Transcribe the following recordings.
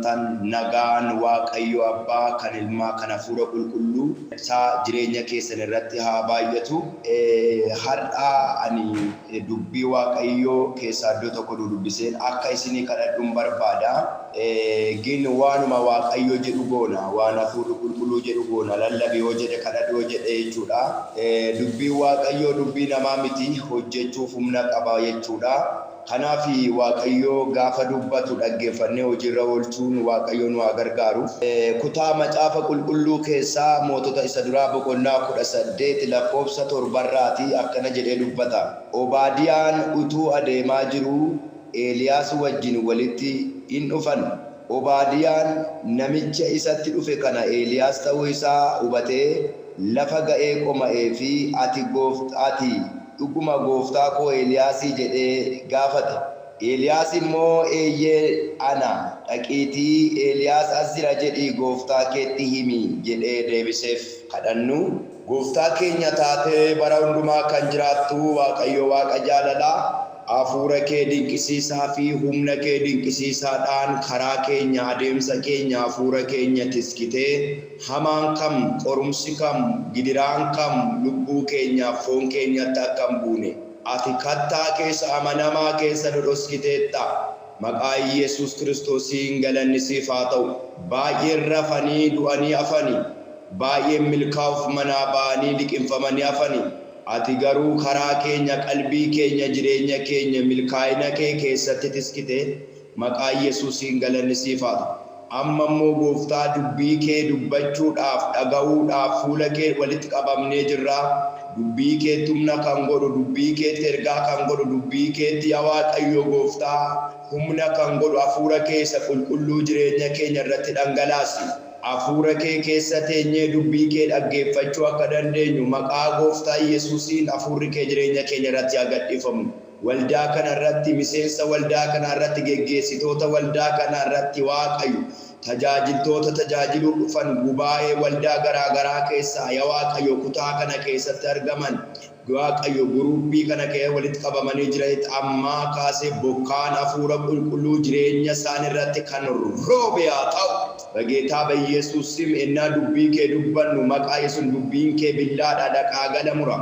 attamoltan nagaan waaqayyo abbaa kan ilmaa kan hafuura qulqulluu isaa jireenya keessan irratti haa baay'atu. Har'a ani dubbii waaqayyo keessaa iddoo tokko dubbiseen akka isinii kadhadhuun barbaada. Gin waanuma waaqayyo jedhu goona, waan hafuurri qulqulluu jedhu goona, lallabii yoo jedhe kadhadhu yoo jedhe jechuudha. Dubbii waaqayyo dubbii namaa miti, hojjechuuf humna qaba jechuudha. Kanaaf waaqayyo gaafa dubbatu dhaggeeffannee hojiirra oolchuun waaqayyo nu haa gargaaru. Kutaa macaafa qulqulluu keessaa mootota isa duraa boqonnaa 18 lakkoofsa 7 akkana jedhee dubbata. Obaadiyaan utuu adeemaa jiru Eeliyaas wajjin walitti hin dhufan. Obaadiyaan namicha isatti dhufe kana Eeliyaas ta'uu isaa hubatee lafa ga'ee qoma'ee fi ati dhuguma gooftaa koo Eeliyaasii jedhee gaafate. Eeliyaas immoo eeyyee ana dhaqiitii Eeliyaas as jira jedhii gooftaa keetti himi jedhee deebiseef. Kadhannu. Gooftaa keenya taatee bara hundumaa kan jiraattu waaqayyo waaqa jaalalaa, hafuura kee dinqisiisaa fi humna kee dinqisiisaadhaan karaa keenya adeemsa keenya hafuura keenya tiskitee hamaan kam qorumsi kam gidiraan kam lubbuu keenyaaf foon keenyatti akka hin buune ati kattaa keessa amanamaa keessa dhodhoskiteetta. Maqaa Yesuus Kiristoosiin galanni siif haa ta'u. Baay'een rafanii du'anii hafanii, baay'een milkaa'uuf manaa ba'anii liqinfamanii hafanii. Ati garuu karaa keenya qalbii keenya jireenya keenya milkaa'ina kee keessatti tiskite. Maqaa Yesuusiin galanni siif haa ta'u. Amma immoo gooftaa dubbii kee dubbachuudhaaf dhaga'uudhaaf fuula kee walitti qabamnee jirra. Dubbii keetti humna kan godhu, dubbii keetti ergaa kan godhu, dubbii keetti yaa waaqayyo gooftaa humna kan godhu hafuura keessa qulqulluu jireenya keenya irratti dhangalaasi. Hafuura kee keessa teenyee dubbii kee dhaggeeffachuu akka dandeenyu maqaa gooftaa Yesuusiin hafuurri kee jireenya keenya irratti haa gadhiifamu. Waldaa kana irratti miseensa waldaa kana irratti geggeessitoota waldaa kana irratti waaqayyo tajaajiltoota tajaajiluu dhufan gubaa'ee waldaa garaagaraa keessaa yaa waaqayyo kutaa kana keessatti argaman waaqayyo guruubii kana kee walitti qabamanii jiranitti ammaa kaasee bokkaan hafuura qulqulluu jireenya isaan irratti kan roobe haa ta'u. Bageetaa በኢየሱስ ስም እና dubbii kee dubbannu maqaa Yesuus dubbiin kee billaadhaa dhaqaa gala mura.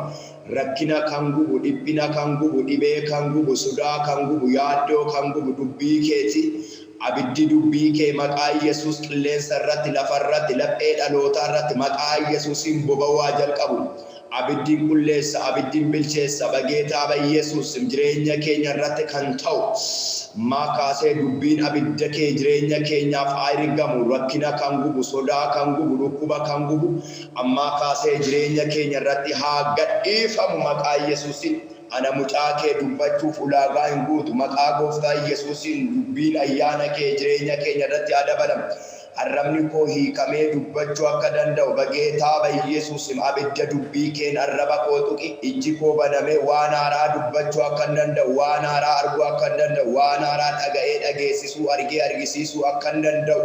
Rakkina kan gubu, dhiphina kan gubu, dhibee kan gubu, sodaa kan gubu, yaaddoo kan gubu dubbii keeti. Abiddi dubbii kee maqaa Yesuus qilleensa irratti, lafa irratti, laphee dhalootaa irratti maqaa Yesuusiin boba'uu jalqabu. Abiddiin qulleessa, abiddiin bilcheessa bageetaa በኢየሱስ jireenya keenya irratti kan ta'u makaasee dubbiin abidda kee jireenya keenyaaf ayrigamu. Rakkina kan gubu, sodaa kan gubu, dhukkuba kan gubu amma kaasee jireenya keenya irratti haa gadhiifamu maqaa Yesuusiin. Ana mucaa kee dubbachuuf ulaagaa hin guutu maqaa gooftaa Yesuusiin dubbiin ayyaana kee jireenya keenya irratti haa dabalamu. Arrabni koo hiikamee dubbachuu akka danda'u bageetaa በኢየሱስም abidda dubbii keen arraba koo tuqi. Ijji koo banamee waan haaraa dubbachuu akka danda'u, waan haaraa arguu akka danda'u, waan haaraa dhaga'ee dhageessisuu, argee argisiisuu akka danda'u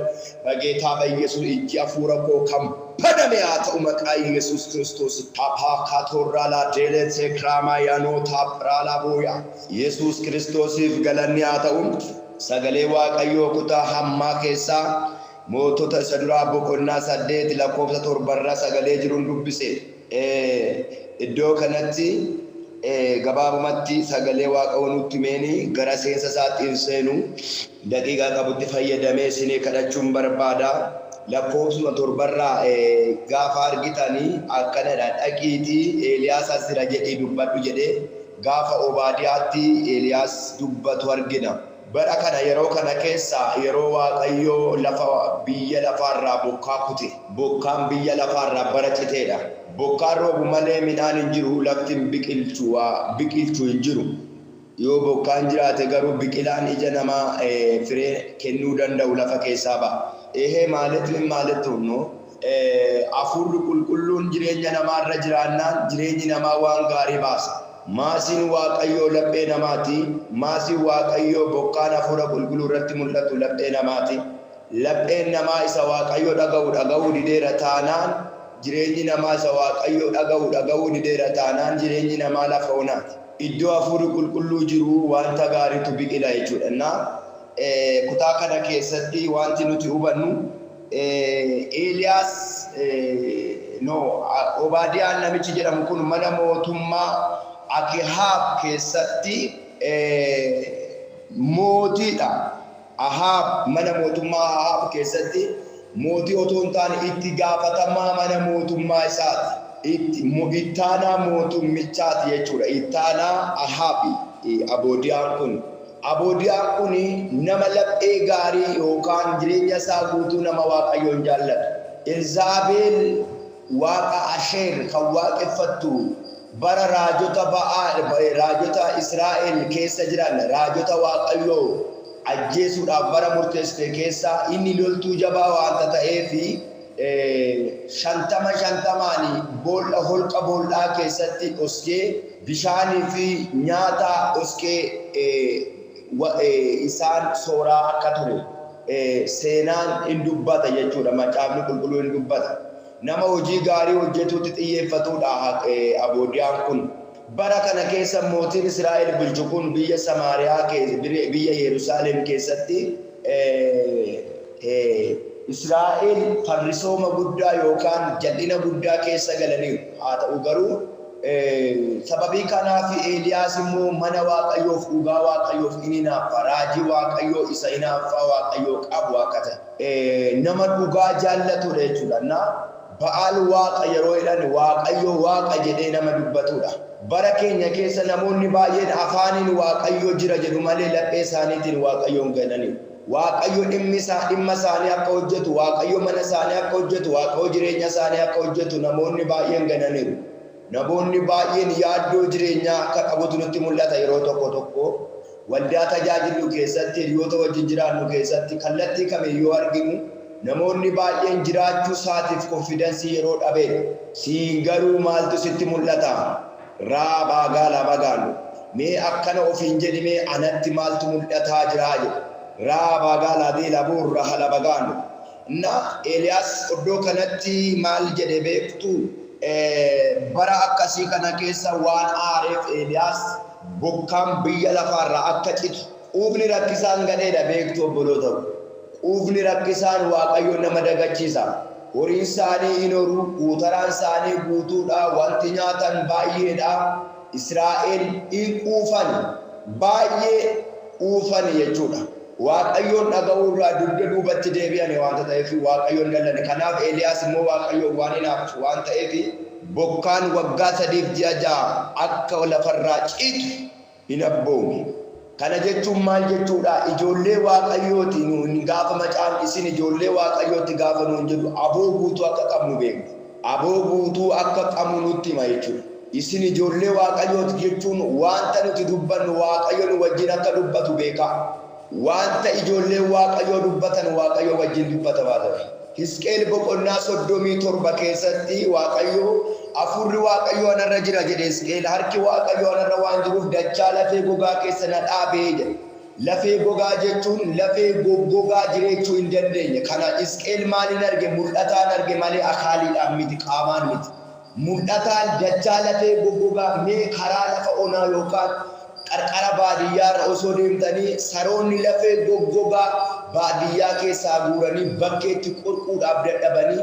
bageetaa በኢየሱስ ijji hafuura koo kan baname haa ta'u maqaa Yesuus Kiristoos. Taaphaakaatoorraa laadeelee kiraamaa yaanoo taaphiraalaa booyaa Yesuus Kiristoosiif galanni haa ta'u. Sagalee waaqayyoo kutaa hammaa keessaa mootota isa duraa boqonnaa 8 lakkoofsa 7 sagalee jiruun dubbise. Iddoo kanatti gabaabumatti sagalee waaqayyoo nutti meeni gara seensa isaatti seenu daqiiqaa qabutti fayyadamee isinii kadhachuun barbaada. Lakkoofsuma 7 gaafa argitanii akkanadha. Dhaqiitii Eeliyaas as jira jedhii dubbadhu jedhee gaafa Obaadiyaatti Eeliyaas dubbatu argina. Bara kana yeroo kana keessa yeroo waaqayyoo lafa biyya lafaarraa bokkaa kute. Bokkaan biyya lafaarraa bara citeedha. Bokkaan roobu malee midhaan hin jiru, lafti biqilchuu hin jiru. Yoo bokkaan jiraate garuu biqilaan ija namaa firee kennuu danda'u lafa keessaa ba'a. Maalitu no hafuurri qulqulluun jireenya namaarra jiraannaan jireenyi namaa waan gaarii baasa. Maasiin waaqayyoo laphee namaati. Maasiin waaqayyoo bokkaan hafuura qulqulluu irratti mul'atu laphee namaati. Lapheen namaa isa waaqayyoo dhaga'uu dideera taanaan jireenyi namaa isa waaqayyoo dhaga'uu dideera taanaan jireenyi namaa lafa onaati. Iddoo hafuurri qulqulluu jiru wanta gaariitu biqila jechuudha. kutaa kana keessatti wanti nuti hubannu Eeliyaas Obaadiyaan namichi jedhamu kun mana mootummaa Akihaab keessatti mootiidha. Ahaab mana mootummaa Ahaab keessatti mootii otoo hin taane itti gaafatamaa mana mootummaa isaati. Ittaanaa mootummichaati jechuudha. Ittaanaa Ahaabi Aboodiyaan kun. Aboodiyaan kun nama laphee gaarii yookaan jireenya isaa guutuu nama Waaqayyoon jaallatu. Elzaabeel waaqa Asheer kan waaqeffattu bara raajota Israa'el keessa jiran raajota Waaqayyoo ajjeesuudhaaf bara murteessite keessa inni loltuu jabaa waanta ta'eef 50 boolla holqa boollaa keessatti dhoskee bishaanii fi nyaata dhoskee isaan sooraa akka ture seenaan hin dubbata jechuudha. Macaafni qulqulluun hin dubbata. Nama hojii gaarii hojjetuutti xiyyeeffatuudha Aboodiyaan kun. Bara kana keessa mootiin Israa'el bulchu kun biyya Samaariyaa biyya Yerusaalem keessatti Israa'el farrisooma guddaa yookaan jal'ina guddaa keessa galaniiru. Haa ta'u garuu sababii kanaaf Eeliyaas immoo mana Waaqayyoof dhugaa Waaqayyoof inni hinaafa. Raajii Waaqayyoo isa hinaaffaa Waaqayyoo qabu akka ta'e nama dhugaa jaallatudha jechuudha. Ba'aal waaqa yeroo jedhan Waaqayyoo waaqa jedhee nama dubbatudha. Bara keenya keessa namoonni baay'een afaaniin Waaqayyoo jira jedhu malee laphee isaaniitiin Waaqayyoon gananiiru. Waaqayyo dhimma isaanii akka hojjetu, Waaqayyo mana isaanii akka hojjetu, Waaqayyo jireenya isaanii akka hojjetu namoonni baay'een gananiiru. Namoonni baay'een yaaddoo jireenyaa akka qabutu nutti mul'ata yeroo tokko. Waldaa tajaajillu keessatti, hiriyoota wajjin jiraannu keessatti kallattii kamiyyuu arginu. Namoonni baay'een jiraachuu isaatiif konfidensii yeroo dhabeen siin garuu maaltu sitti mul'ata? Raabaa gaala magaannu. Mee akkana ofiin jedhimee anatti maaltu mul'ataa jiraa jedhu. Raabaa gaala deela buurra hala magaannu. Eeliyaas iddoo kanatti maal jedhe beektu? Bara akkasii kana keessa waan aareef Eeliyaas bokkaan biyya lafaarraa akka citu quufni rakkisaan gadheedha beektu obboloota. Quufni rakkisaan Waaqayyo nama dagachiisa. Horiin isaanii hin horu, guutaraan isaanii guutuudha, wanti nyaatan baay'eedha. Israa'el hin quufan, baay'ee quufan jechuudha. Waaqayyoon dhaga'uurraa dugda duubatti deebi'an waanta ta'eef Waaqayyoon dallane. Kanaaf Eeliyaas immoo Waaqayyoon waan hinaaf waan ta'eef bokkaan waggaa 3 ji'a 6 akka lafarraa citu hin abboome. Kana jechuun maal jechuudha? Ijoollee Waaqayyooti nuun gaafa macaan isin ijoollee Waaqayyooti gaafa nuun jedhu aboo guutuu akka qabnu beekna. Aboo guutuu akka qabnu nutti hima jechuudha. Isin ijoollee Waaqayyooti jechuun wanta nuti dubbannu Waaqayyo nu wajjin akka dubbatu beeka. Wanta ijoollee Waaqayyoo dubbatan Waaqayyo wajjin dubbata baata. Hisqeel boqonnaa 37 keessatti Waaqayyo afurri Waaqayyoo anarra jira jedhe Hisqeel. Harki Waaqayyoo anarra waan jiruuf dachaa lafee gogaa keessa na dhaabee jedhe. Lafee gogaa jechuun lafee goggogaa jiraachuu hin dandeenye. Kana Hisqeel maaliin arge? Mul'ataan arge malee akaaliidhaan miti, qaamaan miti. Mul'ataan dachaa lafee goggogaa mee karaa lafa onaa yookaan qarqara baadiyyaarra osoo deemtanii saroonni lafee goggogaa baadiyyaa keessaa guuranii bakkeetti qorquudhaaf dadhabanii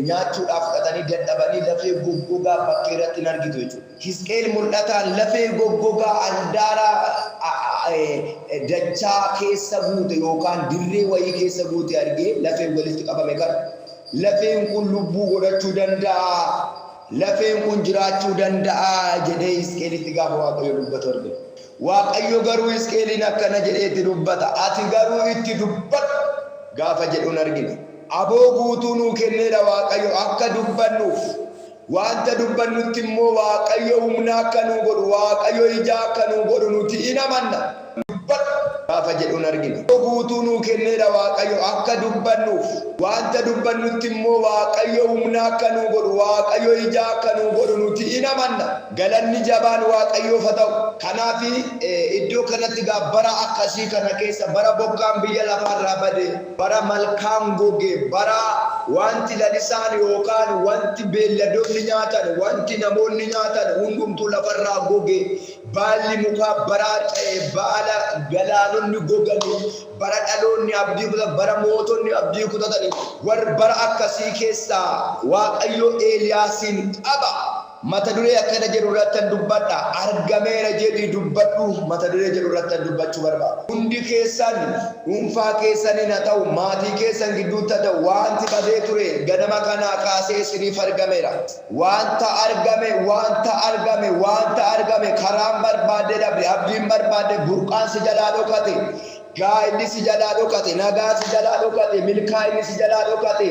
nyaachuudhaaf fudhatanii dadhabanii lafee goggogaa bakkee irratti hin argitu jechuudha. Hisqeel mul'ataan lafee goggogaa handaara dachaa keessa guute yookaan dirree wayii keessa guute argee lafeen walitti qabame kan lafeen kun lubbuu godhachuu danda'a. Lafeen kun jiraachuu danda'a jedhee Hisqeelitti gaafa Waaqayyo dubbatu argina. Waaqayyo garuu Hisqeeliin akkana jedheetti dubbata. Ati garuu itti dubbadhu gaafa jedhuun argina. Aboo guutuu nuu kenneedha Waaqayyo akka dubbannuuf. Wanta dubbannutti immoo Waaqayyo humna akka nuu godhu, Waaqayyo ija akka nuu godhu nuti hin amanna. Gaafa jedhuun argina. Guutuu nuu kenneedha Waaqayyo akka dubbannuuf. Wanta dubbannutti immoo Waaqayyo humna akka nuu godhu, Waaqayyo ija akka nuu godhu nuti hin amanna. Galanni jabaan Waaqayyoof haa ta'u. Kanaaf iddoo kanatti bara akkasii kana keessa bara bokkaan biyya lafaarraa bade, bara malkaan goge, bara wanti lalisaan yookaan wanti beelladoonni nyaatan, wanti namoonni nyaatan hundumtuu lafarraa goge, baalli mukaa baraadha'e baala galaanonni goganii bara dhaloonni abdii kutatan bara mootonni abdii kutatanii warra bara akkasii keessaa Waaqayyo Eeliyaasin qaba. Mata duree akkana jedhu irratti dubbadha. Argameera jedhii dubbadhu. Mata duree jedhu irratti dubbachuu barbaada. Hundi keessan dhuunfaa keessaniin haa ta'u maatii keessan gidduutti haa ta'u wanti badee ture ganama kanaa kaasee isiniif argameera. Wanta argame karaan barbaade dhabe abdiin barbaade burqaan si jalaa dhokate. Gaa'inni si jalaa dhokate, nagaa si jalaa dhokate, milkaa'inni si jalaa dhokate.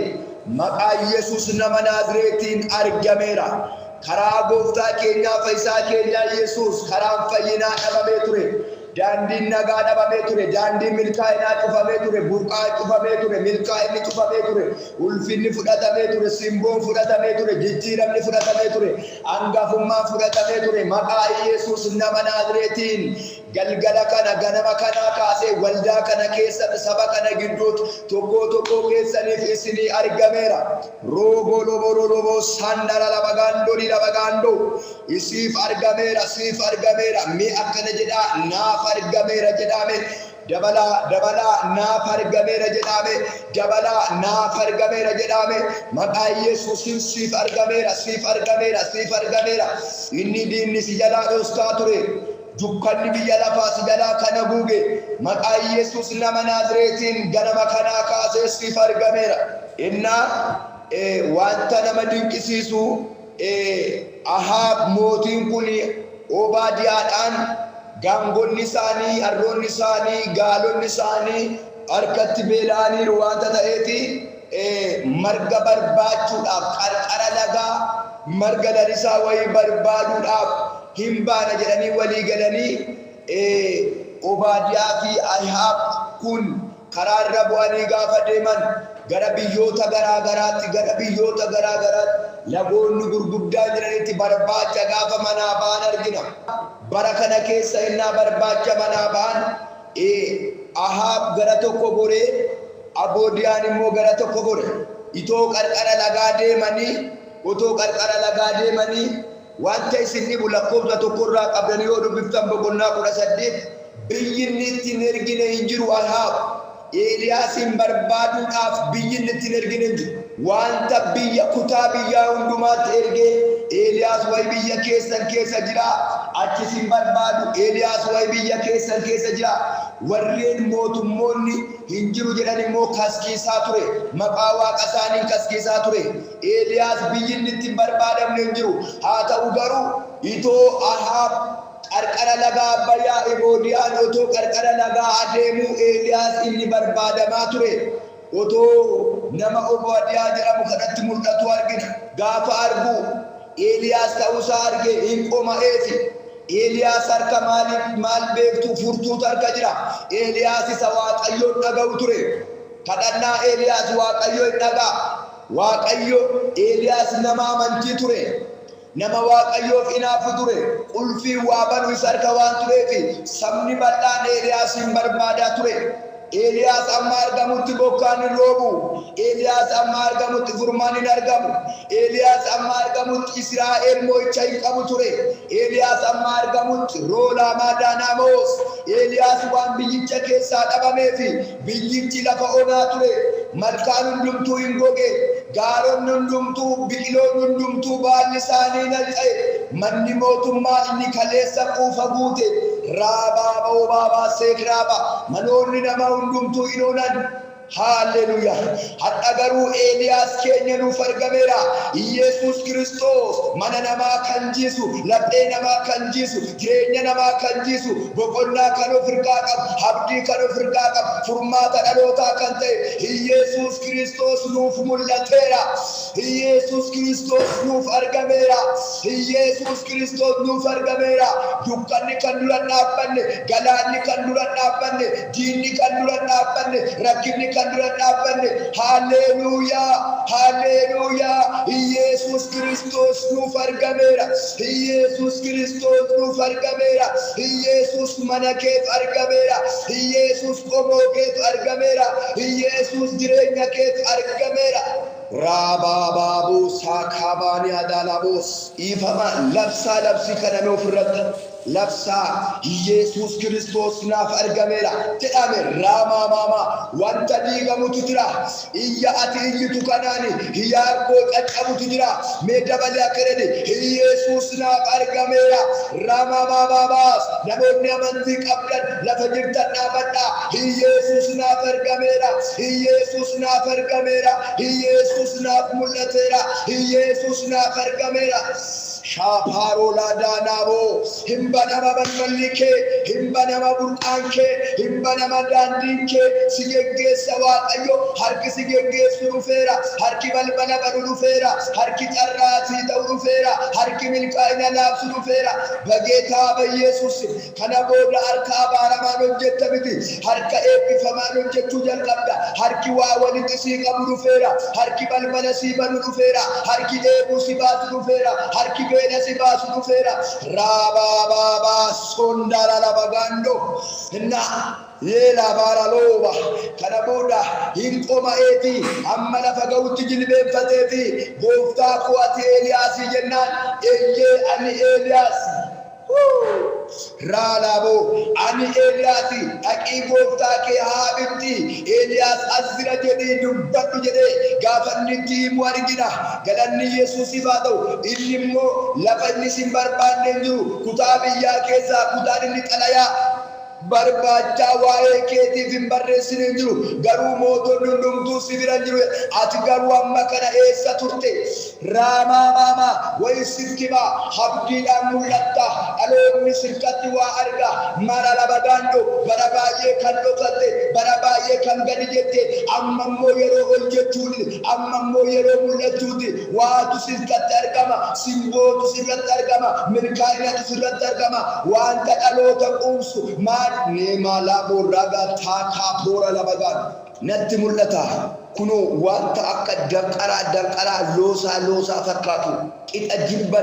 Maqaa Yesuus nama Naazreetiin argameera. Karaa gooftaa keenyaa fayyisaa keenyaa Yesuus karaan fayyinaa dhabamee ture. Daandiin nagaa dhabamee ture. Daandiin milkaa'inaa cufamee ture. Burqaa cufamee ture. Milkaa'inni cufamee ture. Ulfinni fudhatamee ture. Simboon fudhatamee ture. Jijjiiramni fudhatamee ture. Hangafummaan fudhatamee ture. Maqaa Yesuus nama Naazreetiin galgala kana ganama kana kaasee waldaa kana keessatti saba kana gidduutti tokko keessaniif isinii argameera. Rooboo lobo sandara labagaandoo isiif argameera siif argameera. Mee akkana jedhaa naaf argameera jedhame dabalaa naaf argameera jedhame maqaa Yesuusin siif argameera. Inni diinni si jalaa dhoskaa ture. Dukkanni biyya lafaa si jalaa kana buuge maqaa Yesuus nama Naazreetiin ganama kanaa kaasee siif argameera. Innaa wanta nama dinqisiisu Ahaab mootiin kun Obaadiyaadhaan gaangonni isaanii, harroonni isaanii, gaalonni isaanii harkatti beela'aniiru wanta ta'eeti marga barbaachuudhaaf qarqara lagaa marga lalisaa wayii barbaaduudhaaf hin baana jedhanii walii galanii Obaadiyaa fi Ahaab kun karaarra bu'anii gaafa deeman gara biyyoota garaagaraatti lagoonni gurguddaan jiranitti barbaacha gaafa manaa ba'an argina. Bara kana keessa innaa barbaacha manaa ba'an Ahaab gara tokko goree Obaadiyaan immoo gara tokko gore. Otoo qarqara lagaa deemanii wanta isin dhibu lakkoofsa tokkorraa qabdanii yoo dubbiftan boqonnaa 18 biyyinni ittiin ergine hin jiru. Ahaab Eeliyaasin barbaaduudhaaf biyyinni ittiin ergine hin jiru. Wanta biyya kutaa biyyaa hundumaatti ergee Eeliyaas wayi biyya keessan keessa jira achis hin barbaadu. Eeliyaas wayi biyya keessan keessa jira. Warreen mootummoonni hin jiru jedhan immoo kaskiisaa ture. Maqaa waaqa isaanii kaskiisaa ture. Eeliyaas biyyinni ittiin barbaadamne hin jiru. Haa ta'u garuu itoo Ahaab qarqara lagaa Abbayyaa Obaadiyaan otoo qarqara lagaa adeemuu Eeliyaas inni barbaadamaa ture. Otoo nama Obaadiyaa jedhamu kanatti mul'atu argina. Gaafa argu Eeliyaas ta'uusaa arge hin qoma'eefi. Eeliyaas harka maal beektu furtuutu harka jira. Eeliyaas isa Waaqayyoon dhaga'u ture. Kadhannaa Eeliyaas Waaqayyo hin dhaga'a. Waaqayyo Eeliyaas nama amantii ture. Nama Waaqayyoof hinaafu ture. Qulfii waa banu isa harka waan tureefi sabni bal'aan Eeliyaasin barbaadaa ture. Eeliyaas amma argamutti bokkaan hin roobu. Eeliyaas amma argamutti furmaan hin argamu. Eeliyaas amma argamutti Israa'el mo'icha hin qabu ture. Eeliyaas amma argamutti roolaa maadaanamoos. Eeliyaas waan biyyicha keessaa dhabameefi biyyichi lafa onaa ture. Malkaan hundumtuu hin goge. Gaaronni hundumtuu biqiloonni hundumtuu baalli isaanii nalca'e. Manni mootummaa inni kaleessa quufa guute. Raabaa ba'oo seekraaba. Manoonni nama hundumtuu hin oonan. Hallelujah. Hadha garuu Eeliyaas keenya nuuf argameera. Yesuus Kiristoos mana namaa kan jiisu, laphee namaa kan jiisu, jireenya namaa kan jiisu, boqonnaa kan of irraa qabu, abdii kan of irraa qabu, furmaata dhalootaa kan ta'e Yesuus Kiristoos nuuf mul'ateera. Yesuus Kiristoos nuuf argameera. Yesuus Kiristoos nuuf argameera. Dukkanni kan dura dhaabbanne, galaanni kan dura dhaabbanne, diinni kan dura dhaabbanne, rakkinni kan dura dhaabbanne. Hallelujah. Yesuus Kiristoos nuuf argameera. Yesuus Kiristoos nuuf argameera. Yesuus mana keef argameera. Yesuus qomoo keef argameera. Yesuus jireenya keef argameera. Raabaabaabuu saakabaanii adaalaaboos ifama labsaa labsii kana nuuf irratti labsaa Yesuus Kiristoos naaf argameera jedhame raamaa maamaa wanta diigamutu jira iyya ati iyyitu kanaani hiyaarkoo qaqqabutu jira mee dabalee akka jedhe Yesuus naaf argameera raamaa maamaabaas namoonni amantii qabdan lafa jirtan dhaabadhaa Yesuus naaf argameera Yesuus naaf argameera Yesuus naaf mul'ateera Yesuus naaf argameera Shaparola danabo himbanama balbalike himbanama burqanke himbanama dandinke sigeggeessa waaqayyo harki sigeggeessu dhufeera harki balbala banu dhufeera harki carraatii ta'u dhufeera harki milkaa'ina laabsu dhufeera bageetaa biyyeessus kana booda harka abaaramaan hojjetta miti harka eebbifamaan hojjechuu jalqabda harki waa walitti sii qabu dhufeera harki balbala sii banu dhufeera harki deebuu si baasu dhufeera harki beena si baasu dhufeera raababa sondara labagando na yela baraloba kana booda hinqoma eeti amma lafa ga'utti jilbeenfateeti gooftaa koo ati Eeliyaasii jennaan eeyyee ani Eeliyaasi Raalabo ani Eeliyaasi dhaqii gooftaa kee haa bitti Eeliyaas asira jedhee dubbadhu jedhee gaafa inni itti himu argina galanni Yesuusiif haa ta'u inni immoo lafa inni sin barbaanne jiru kutaa biyyaa keessaa kutaan inni xalayaa barbaacha waa'ee keetiif hin barreessine jiru garuu mootonni hundumtuu si bira jiru ati garuu amma kana eessa turte raamaa maamaa wayi sirkiba habdiidhaan mul'atta dhaloonni sirkatti waa arga mara labagaando bara baay'ee kan dhokatte bara baay'ee kan gadi jette amma immoo yeroo hojjechuuti amma immoo yeroo mul'achuuti waatu sirkatti argama simbootu sirratti argama milkaa'inatu sirratti argama wanta dhaloota quubsu nema labo raga taka bora labagan natti mul'ata kuno wanta akka danqara loosa fakkaatu qixa jilba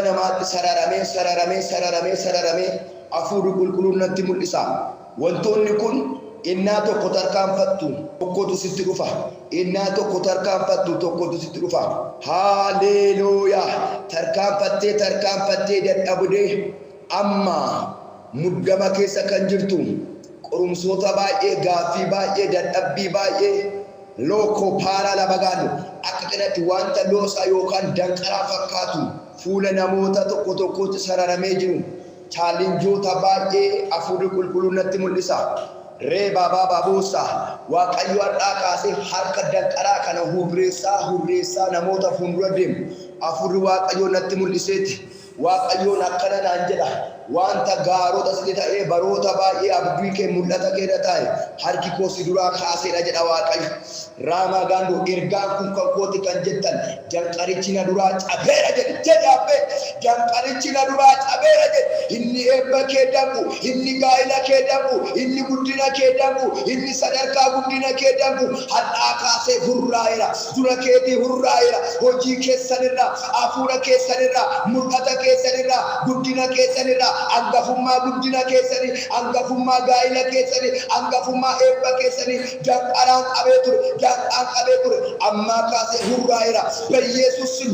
namaatti sararame afuuri qulqulluun natti mul'isa wantoonni kun innaa tokko tarkaanfattu tokkotu sitti dhufa innaa tokko tarkaanfattu tokkotu sitti dhufa haleluuyaa tarkaanfattee dadhabdee amma muddama keessa kan jirtu qorumsoota baay'ee gaaffii baay'ee dadhabbii baay'ee looko paara labagaanu akka kanatti wanta loosa yookaan danqaraa fakkaatu fuula namoota tokkotti sararamee jiru chaalenjoota baay'ee afuurri qulqulluun natti mul'isa reeba baabuusa waaqayyo har'aa kaasee harka danqaraa kana hurreessaa namoota fuuldura deemu afuurri waaqayyo natti mul'iseeti waaqayyoon akkana naan jedha wanta gaarota sitti ta'ee baroota baay'ee abdii kee mul'ata keessa taa'e harki koo si duraa kaaseedha jedha waaqayyo raamaa gaandoo ergaan kun kan kooti kan jettan danqarichi na duraa cabeera jedhe danqarichi na duraa cabeera jedhe inni eebba kee danqu inni gaa'ila kee danqu inni guddina kee danqu inni sadarkaa guddina kee danqu har'aa kaasee hurraa'eera dura keetii hurraa'eera hojii keessanirraa hafuura keessanirraa mul'ata keessanirraa guddina keessanirraa angafummaa guddina keessanii angafummaa gaa'ila keessanii angafummaa eebba keessanii danqaraan qabee ture amma kaasee hurraa'eera biyyeessuusin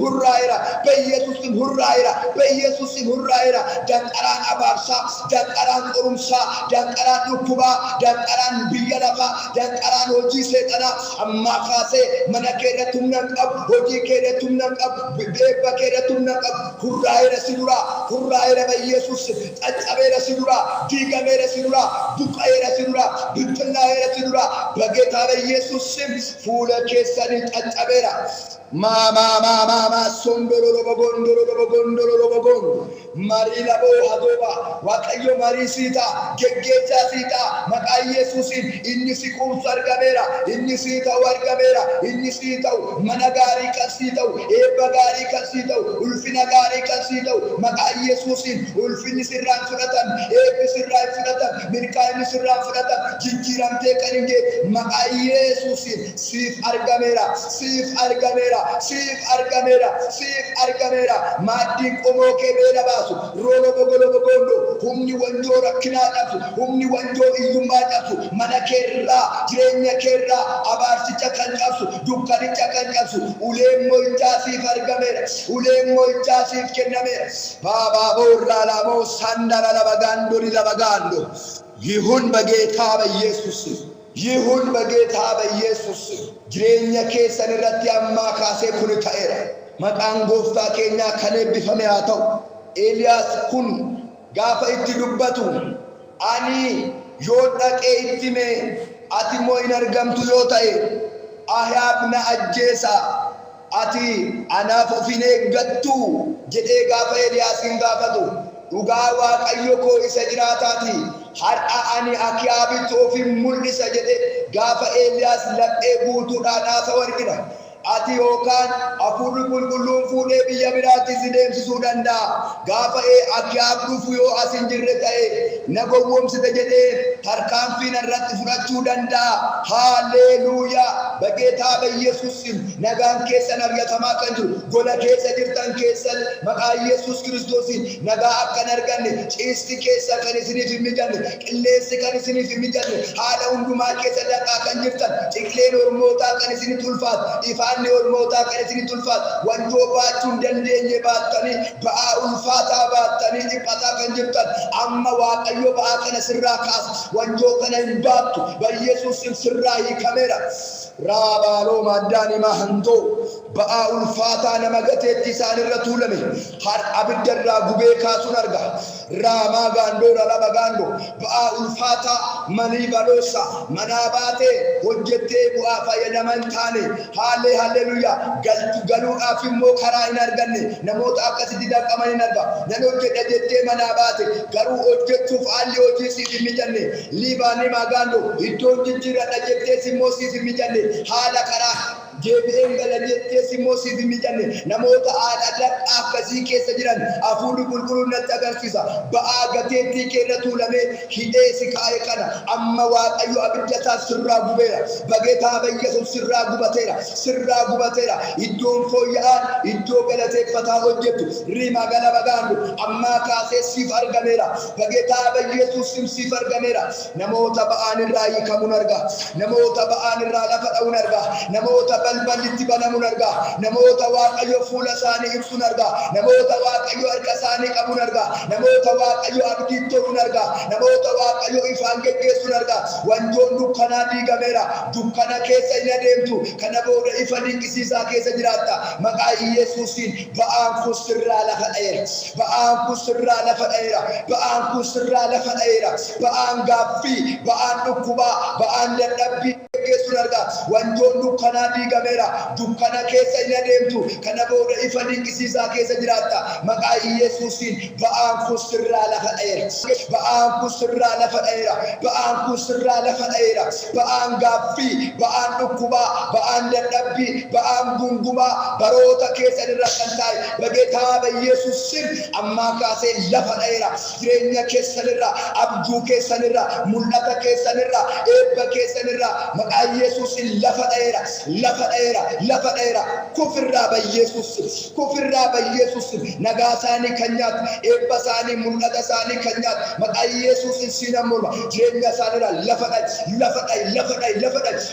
hurraa'eera danqaraan abaarsaa danqaraan qorumsaa danqaraan dhukkubaa danqaraan biyya lafaa danqaraan hojii seexanaa amma kaasee mana keetti humna qabu hojii keetti humna qabu eebba keetti humna qabu hurraa'eera biyyeessuus cacabeera si dura diigameera si dura buqqa'eera si dura bittinnaa'eera si dura bageetaa Yesuus fuula keessanii cacabeera mama sondoro bogondo marila bo hadoba waaqayyo marisita geggecha sita maqaa Yesuusin inni si quubsu argameera inni si ta'u argameera inni si ta'u mana gaarii kan si ta'u eebba gaarii kan si ta'u ulfina gaarii kan si ta'u maqaa Yesuusin ulfina inni sirraan fudhatan eebbi sirraa fudhatan mirkaa'inni sirraa fudhatan jijjiiramtee kan hin gee maqaa Yesuusiin siif argameera siif argameera siif argameera siif argameera maaddiin qomoo kee beela baasu roolo bogolo bogondo humni wanjoo rakkinaa dhabsu humni wanjoo iyyummaa dhabsu mana keerraa jireenya keerraa abaarsicha kan cabsu dukkanicha kan cabsu uleen mo'ichaa siif argameera uleen mo'ichaa siif kennameera baabaa boorraa lamoo sandara labagaandori labagaando ይሁን በጌታ በኢየሱስ ይሁን በጌታ በኢየሱስ jireenya keessan irratti ammaa kaasee kun ta'eera maqaan gooftaa keenyaa kan eebbifame haa ta'u Eeliyaas kun gaafa itti dubbatu ani yoo dhaqee itti mee ati immoo hin argamtu yoo ta'e Ahaab na ajjeesa ati anaaf of hin eeggattu jedhee gaafa Eeliyaasin gaafatu dhugaa Waaqayyo koo isa jiraataati har'a ani Akaabitti of hin mul'isa jedhe gaafa Eeliyaas laphee guutuudhaan haasa'u argina ati yookaan hafuurri qulqulluun fuudhee biyya biraatti si deemsisuu danda'a gaafa Akaab dhufu yoo as hin jirre ta'e na gowwoomsite jedhee tarkaanfii irratti fudhachuu danda'a haalleluuyaa በጌታ በኢየሱስ ስም nagaan keessan argatamaa kan jiru gola keessa jirtan keessan maqaa Yesuus Kiristoosiin nagaa akka arganne ciisti keessa kan isiniif hin mijanne qilleensi kan isiniif hin mijanne haala hundumaa keessa dhaqaa kan jirtan ciqleen ormootaa kan isinitti ulfaatu ifaanni ormootaa kan isinitti ulfaatu wanjoo baachuu hin dandeenye baattanii ba'aa ulfaataa baattanii dhiphataa kan jirtan amma Waaqayyo ba'aa kana sirraa kaasa wanjoo kana hin baattu በኢየሱስም sirraa hiikameera raabaaloo maaddaani maahantoo ba'aa ulfaataa nama gateetti isaan irra tuulame har abiddarraa gubee kaasuun arga raamaa gaandoora laba gaandoo ba'aa ulfaataa manii baloossa manaa baatee hojjettee bu'aa fayyadaman taane haallee halleluuyaa galuudhaaf immoo karaa hin arganne namoota akkasitti dhaqqaman hin arga nan hojjedha jettee manaa baate garuu hojjechuuf haalli hojii siif hin mijanne liibaanii magaandoo iddoon jijjiiradha jettee simmoo siif hin mijanne haala karaa deebi'een galateettii simmoo siif hin mijanne namoota haadha akkasii keessa jiran hafuurri qulqulluun natti agarsiisa ba'aa gateettii keerra tuulamee hidhee si kaa'e kana amma Waaqayyo abiddataa sirraa gubeera በጌታ በኢየሱስ sirraa gubateera iddoon fooyya'aan iddoo galateeffataa hojjetu riima galabagaandu amma kaasee siif argameera በጌታ በኢየሱስ siif argameera namoota ba'aan irraa hiikamuun arga namoota ba'aan irraa lafa dha'uun arga namoota balballitti banamuun arga namoota Waaqayyo fuula isaanii ibsuun arga namoota Waaqayyo harka isaanii qabuun arga namoota Waaqayyo abdii toluun arga namoota Waaqayyo ifaan geggeessuun arga wanjoon dukkanaa diigameera dukkana keessa hin adeemtu kana booda ifa dinqisiisaa keessa jiraatta maqaa Yesuusiin ba'aan kun sirraa lafa dha'eera ba'aan kun sirraa lafa dha'eera ba'aan kun sirraa lafa dha'eera ba'aan gaaffii ba'aan dhukkubaa ba'aan dadhabbii geggeessuun arga wanjoon dukkanaa diigameera dukkana keessa hin adeemtu kana booda ifa dinqisiisaa keessa jiraatta maqaa Yesuusiin ba'aan kun sirraa lafa dha'eera ba'aan kun sirraa lafa dha'eera ba'aan kun sirraa lafa dha'eera ba'aan gaaffii ba'aan dhukkubaa ba'aan dadhabbii ba'aan gungumaa baroota keessa irra kan taa'e በጌታ በኢየሱስ ስም amma kaasee lafa dha'eera jireenya keessanirra abjuu keessanirra mul'ata keessanirra eebba keessanirra maqaa Yesuusiin lafa dha'eera lafa dha'eera kufirraa በኢየሱስ nagaa isaanii kan nyaatu eebba isaanii mul'ata isaanii kan nyaatu maqaa Yesuusiin sinamurra jireenya isaanirra lafa dha'i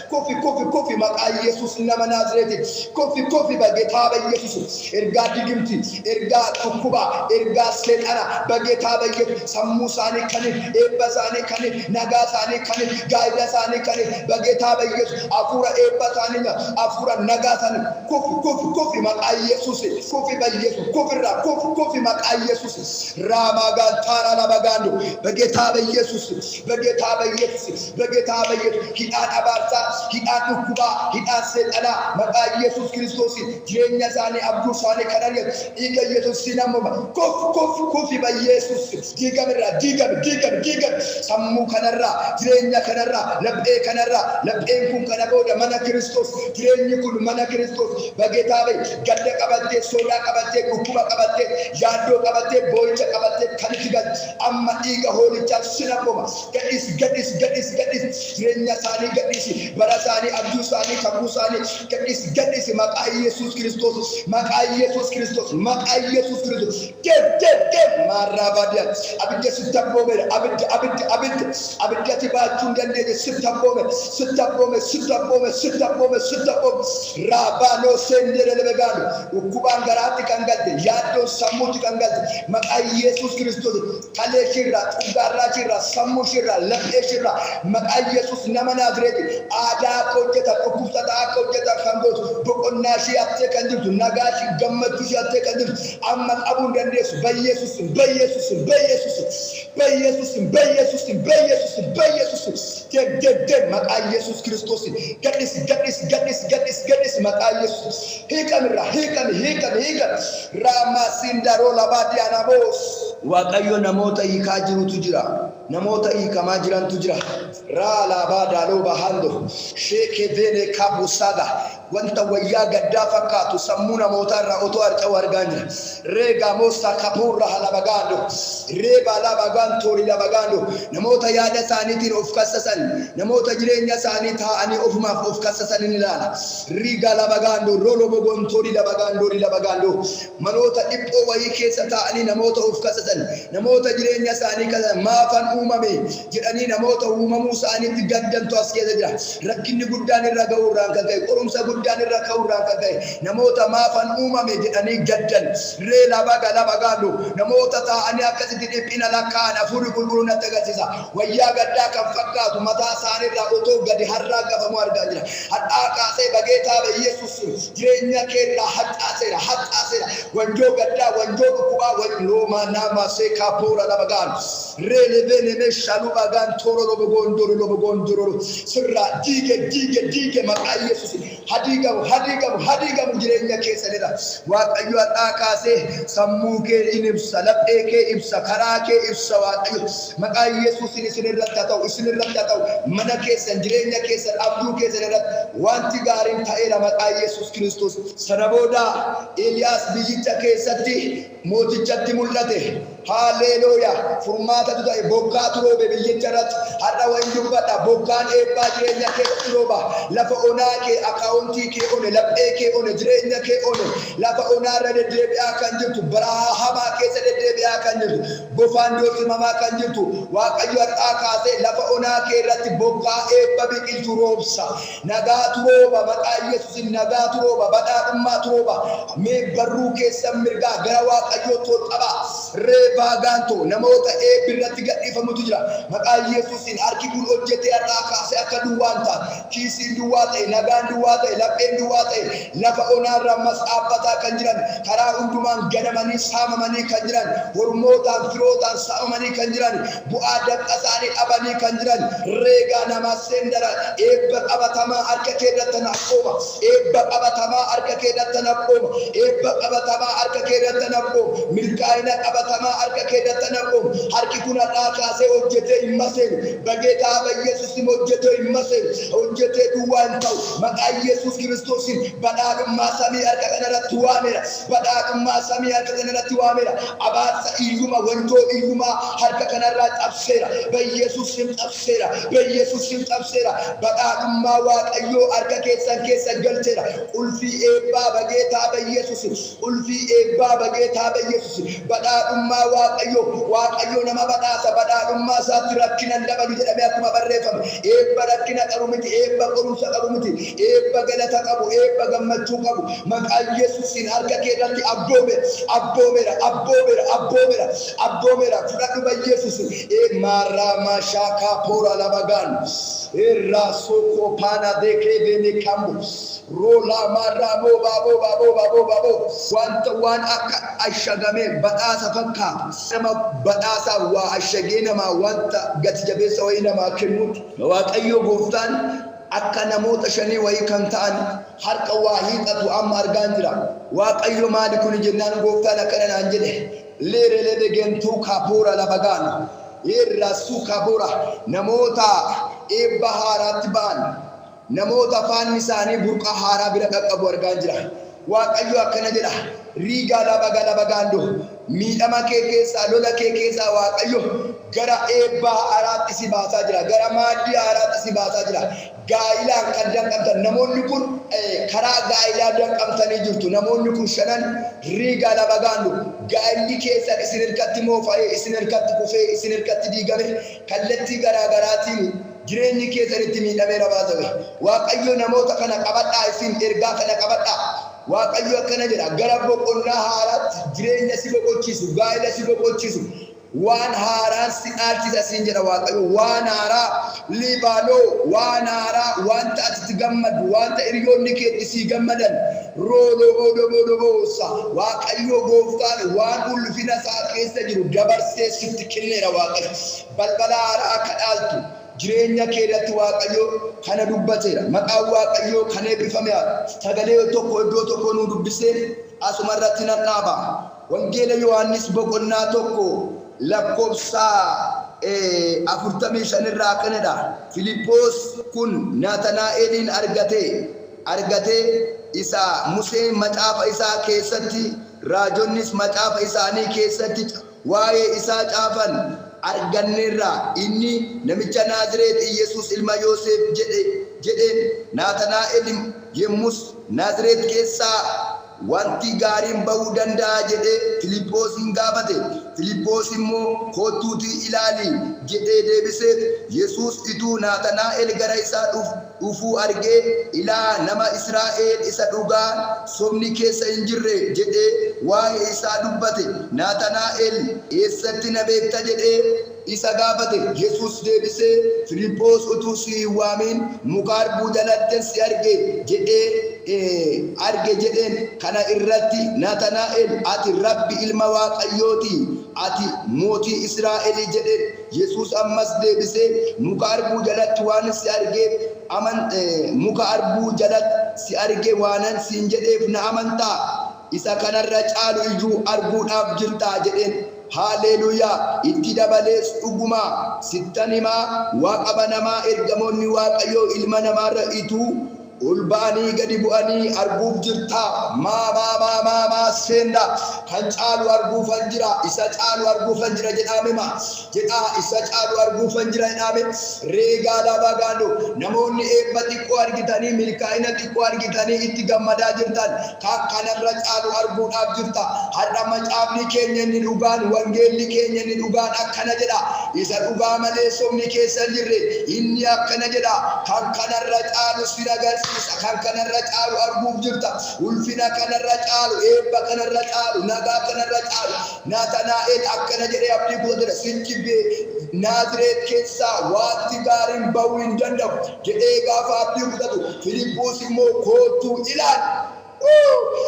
kofi maqaa Yesuus nama Naazreeti kofi በጌታ በኢየሱስ ergaa digimti ergaa dhukkuba ergaa seexana በጌታ በኢየሱስ sammuu isaanii kaniif eebba isaanii kaniif nagaa isaanii kaniif gaa'ila isaanii kaniif በጌታ በኢየሱስ hafuura eebba isaanii hafuura nagaa isaanii kofi maqaa Yesuus kofi በኢየሱስ kofirraa kofi maqaa Yesuus raamaa gaantaara lama gaando በጌታ በኢየሱስ hidhaan abaarsaa hidhaan dhukkubaa hidhaan seexanaa maqaa Yesuus Kiristoos jireenya isaanii abjuu isaanii kan argatu dhiiga Yesuus sinamuma kofi በኢየሱስ diigame sammuu kanarraa jireenya kanarraa laphee kun kana booda mana Kiristoos jireenyi kun mana Kiristoos bageetaa ba'i gadda qabattee sodaa qabattee dhukkuba qabattee yaaddoo qabattee boo'icha qabattee kan itti gal amma dhiiga hoolichaa sinaboma gadhis jireenya isaanii gadhis bara isaanii abjuu isaanii kakuu isaanii gadhis maqaa Yesuus Kiristoos get marabadiya abidda sitabome abidda tibachun dande sitabome rabano sendere lebegano ukubangarati kangalte yaddo samuti kangalte maqaa Yesuus Kiristoos kaleshira tugarrachira samushira lafeshira maqaa Yesuus nama Naazreeti aadaa kojjeta dhukkubsata kojjeta kangoot boqonnaashi attee kan jirtu nagaashi gammachuushi attee kan jirtu amma qabuun dandeessu bayyesuus get maqaa Yesuus Kiristoos gadhis maqaa Yesuus hiikamira ramasindaroo labaadiyaanaboos Waaqayyo namoota hiikaa jirutu jira namoota hiikamaa jirantu jira raalabaadaaloo bahando sheeke vene kabusaga wanta wayyaa gaddaa fakkaatu sammuu namootaa irraa otoo harca'u argaa jira reega moosa kapuurra halabagaando reeba labagantoori labagaando namoota yaada isaaniitiin of kassasan namoota jireenya isaanii taa'anii ofumaaf of kassasan ni ilaala riga labagaando rolo bogontoori labagaando manoota dhiphoo wayii keessa taa'anii namoota of kassasan namoota jireenya isaanii kasan maafan uumame jedhanii namoota uumamuu isaaniitti gaddantu as keessa jira rakkinni guddaan irra ga'uurraan kan ka'e qorumsa guddaan irra ka'uurraan kan ka'e namoota maafan uumame jedhanii gaddan ree labagaando namoota taa'anii akkasitti dhiphina lakkaa'an hafuurri qulqulluun natti agarsiisa wayyaa gaddaa kan fakkaatu mataa isaaniirraa otoo gadi harraa qabamu argaa jira hadhaa kaasee bageetaa Yesuus jireenya keerraa haxxaaseera wanjoo gaddaa wanjoo dhukkubaa wanlooma nama seekaa poora labagaan ree levene meeshalu bagaan toro lobogondoro sirraa diige maqaa Yesuus hadigamu jireenya keessanidha Waaqayyo hadhaa kaasee sammuu kee ibsa laphee kee ibsa karaa kee ibsa Waaqayyo maqaa Yesuus isinirratti haa ta'u mana keessan jireenya keessan abduu keessan irratti wanti gaariin ta'eera maqaa Yesuus Kiristoos sana booda Eliyaas biyyicha keessatti mootichatti mul'ate haleluya furmaata ta'e bokkaatu roobe biyyicha irratti har'a waan dubbadha bokkaan eebbaa jireenya keessatti rooba lafa onaa kee akaawuntii kee one laphee kee one jireenya kee one lafa onaa irra deddeebi'aa kan jirtu baraa hamaa keessa deddeebi'aa kan jirtu bofaan doorsimamaa kan jirtu Waaqayyo har'aa kaasee lafa onaa kee irratti bokkaa eebba biqiltu roobsa nagaatu rooba maqaa Yesuusin nagaatu rooba badhaadhummaatu rooba mee barruu keessan mirgaa gara Waaqayyoo tolqaba reebaaganto namoota eebbirratti gadhiifamutu jira maqaa Yesuusin harki kun hojjetee har'aa kaasee akka duwwaan ta'a kiisiin duwwaa ta'e nagaan duwwaa ta'e lapheen duwwaa ta'e lafa onaarraa mas dhaabbataa kan jiran karaa hundumaan gadamanii saamamanii kan jiran hormootaan firootaan saamamanii kan jiran bu'aa daqqa isaanii dhabanii kan jiran reegaa namaa seendara eebba qabatamaa harka kee irratti naaf qooma eebba qabatamaa harka kee irratti naaf qooma eebba qabatamaa harka kee irratti naaf qooma milkaa'ina qabatamaa harka kee irratti naaf qooma harki kun har'aa kaasee hojjetee hin maseenu bageetaa Yesuus hojjetee hin maseenu hojjetee duwwaa hin ta'u maqaa Yesuus Kiristoosin badhaadhummaa samii harka kanarratti waameera badhaadhummaa samii harka kanarratti waameera abaarsa iyyuma wantoo iyyumaa harka kanarraa cabseera Yesuusin cabseera badhaadhummaa Waaqayyoo harka keessan keessa galcheera ulfii eebbaa bageetaa Yesuusin ulfii eebbaa bageetaa Yesuusin badhaadhummaa Waaqayyoo nama badhaasa badhaadhummaa isaatti rakkina dabalu jedhamee akkuma barreeffame eebba rakkina qabu miti eebba qorumsa qabu miti eebba galata qabu eebba gammachuu qabu maqaa Yesuusin harka kee irratti abboomeera fudhadhu Yesuusin marama shaka pora labagan soko pana dekevene kambu rola maramo babo wanta wan ashagame badasa fakka sama badasa wa ashage nama wanta gatjabeessa wayna ma kenut Waaqayyo gooftaan akka namoota shanii wayii kan ta'an harka waa hiixatu amma argaan jira Waaqayyo maali kun jennaan gooftaan akkana naan jedhe leere gentuu kapoora labagaan irra su kabura namoota eebba haaraatti ba'an namoota afaan isaanii burqa haaraa bira qaqqabu argaa jira. Waaqayyo akkana jedha, riigaa laba gaandoo miidhama kee keessaa lola kee keessaa Waaqayyo gara eebbaa haaraatti si baasaa jira, gara maaddii haaraatti si baasaa jira. Gaa'ilaan kan danqamtan namoonni kun karaa gaa'ilaa danqamtanii jirtu. Namoonni kun shanan riigaa laba gaandoo gaa'illi keessan isin hirkatti moofa'ee, isin hirkatti kufee, isin hirkatti diigame kallattii garaagaraatiin jireenyi keessanitti miidhamee rabaasame. Waaqayyo namoota kana qabadhaa, isin ergaa kana qabadhaa. Waaqayyo akkana jedha, gara boqonnaa haaraatti jireenya si boqochiisu, gaa'ila si boqochiisu, waan haaraan si dhaalchisa siin jedha Waaqayyo. Waan haaraa Libaanoo, waan haaraa, wanta ati gammadu, wanta hiriyoonni kee si gammadan roodoboosa Waaqayyo gooftaan waan ulfina isaa keessa jiru dabarsee sitti kenneera. Waaqayyo balbala haaraa akka dhaaltu jireenya keetti Waaqayyo kana dubbateera. Maqaan Waaqayyo kan eebbifame. Sagalee tokko iddoo tokko nu dubbisee asuma irratti nan dhaaba. Wangeela Yohaannis boqonnaa tokko lakkoofsa 45 irraa kanadha. Filiphos kun Naatanaa'elin argatee isa Museen macaafa isaa keessatti, raajonnis macaafa isaanii keessatti waa'ee isaa caafan arganneerra. Inni namicha Naazreet Yesuus ilma Yoosef jedheen. Naatanaa'el yemmus Naazreet keessaa wanti gaariin bahuu danda'a jedhee Filiphoosin gaafate. Filiphos immoo kottuutii ilaali jedhee deebiseef. Yesuus ituu Naatanaa'el gara isaa dhufuu argee, ilaa nama Israa'el isa dhugaan sobni keessa hin jirre jedhee waa'ee isaa dubbate. Naatanaa'el eessatti na beekta jedhee isa gaafate. Yesuus deebisee, Filiphos utuu si hin waamin muka harbuu jalatti si arge jedheen. Kana irratti Naatanaa'el, ati Rabbi ilma Waaqayyooti, ati mootii Israa'el jedheen. Yesuus ammas deebisee, muka harbuu jalatti waan si argeef muka harbuu jalatti si arge waanan siin jedheef na amantaa? Isa kanarra caalu iyyuu arguudhaaf jirtaa jedheen. Haleluyaa. Itti dabalees dhuguma sittan himaa, Waaqa banamaa ergamoonni Waaqayyoo ilma namaarra ituu ol ba'anii gadi bu'anii arguuf jirtaa. Maa seenda kan caalu arguufan jira, isa caalu arguufan jira jedhame isa caalu arguufan jira jedhame. Reegaa laba gaandoo namoonni eebba xiqqoo argitanii, milkaa'ina xiqqoo argitanii itti gammadaa jirtan kan kanarra caalu arguudhaaf jirta. Har'a macaafni keenya inni dhugaan, wangeelli keenya inni dhugaan akkana jedha. Isa dhugaa malee sobni keessa hin jirre inni akkana jedha, kan kanarra caalu sin agarsiisa, kan kanarra caalu arguuf jirta. Ulfina kanarra caalu, eebba kanarra caalu, nagaa kanarra caalu. Naatanaa'el akkana jedhee abdii kutadha, sinjibee Naazreet keessaa wanti gaariin bahuu hin danda'u jedhee gaafa abdii kutatu, Filiphos immoo kottuu ilaali.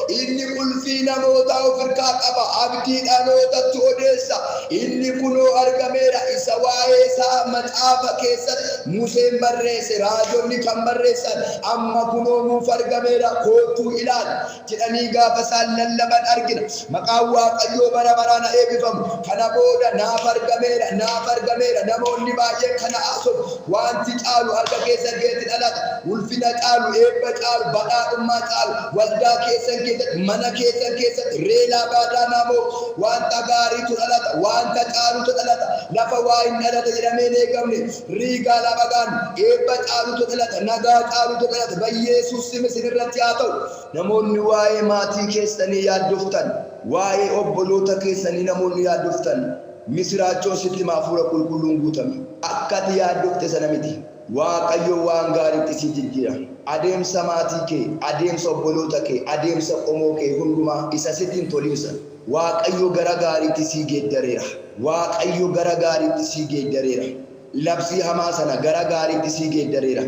Inni ulfii namoota of harkaa qaba, abdii dhalootatti odeessa. Inni kunoo argameera, isa waa'ee isaa macaafa keessatti Museen barreesse, raajonni kan barreessan amma kunoo nuuf argameera, kottuu ilaali jedhanii gaafa isaan lallaban argina. Maqaan Waaqayyoo bara baraan haa eebbifamu. Kana booda naaf argameera namoonni baay'een kana haasa'u. Wanti caalu harka keessa geetti dhalata, ulfina caalu, eebba caalu, badhaadhummaa caalu waldaa keessan keessatti, mana keessan keessatti, reelaa baadaa namoo wanta gaariitu dhalata, wanta caalutu dhalata. Lafa waa hin dhalata jedhamee hin eegamne riigaa laba gaandoo eebba caalutu dhalata, nagaa caalutu dhalata. Yesuus isin irratti haa ta'u. Namoonni waa'ee maatii keessanii yaaddoftan, waa'ee obboloota keessanii namoonni yaaddoftan, misiraachoo sitti hafuura qulqulluun guutame. Akka ati yaaddofte sana miti. Waaqayyo waan gaariitti si jijjiira. Adeemsa maatii kee, adeemsa obboloota kee, adeemsa qomoo kee hundumaa isa sittiin toliinsa. Waaqayyo gara gaariitti si geeddareera. Waaqayyo gara gaariitti si geeddareera. Labsii hamaa sana gara gaariitti si geeddareera.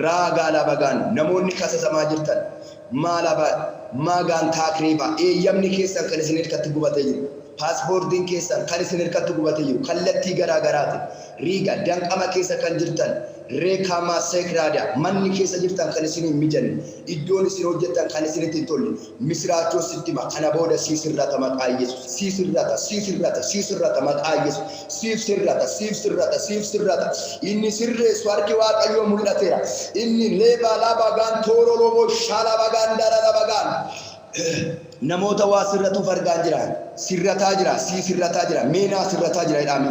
Raagaa laba gaandoo namoonni kasasamaa jirtan maagaan taakreeba eeyyamni keessan kan isin hirkatti gubatee jiru. Paaspoortiin keessan kan isin hirkatti gubatee jiru. Kallattii garaagaraati. Riiga danqama keessa kan jirtan Reekama seekraada manni keessa jirtan kan isin hin mijanne iddoon isin hojjettan kan isinitti hin tolle misraachoo sitti ma kana booda siisirrata maqaa Yesuus siisirrata maqaa Yesuus siifsirrata inni sirreessu harki Waaqayyoo mul'ateera inni leebaa labagaan tooroloboo shaalabagaan dararabagaan namoota waa sirratuuf argaan jira sirrataa jira siisirrataa jira meenaa sirrataa jira jedhame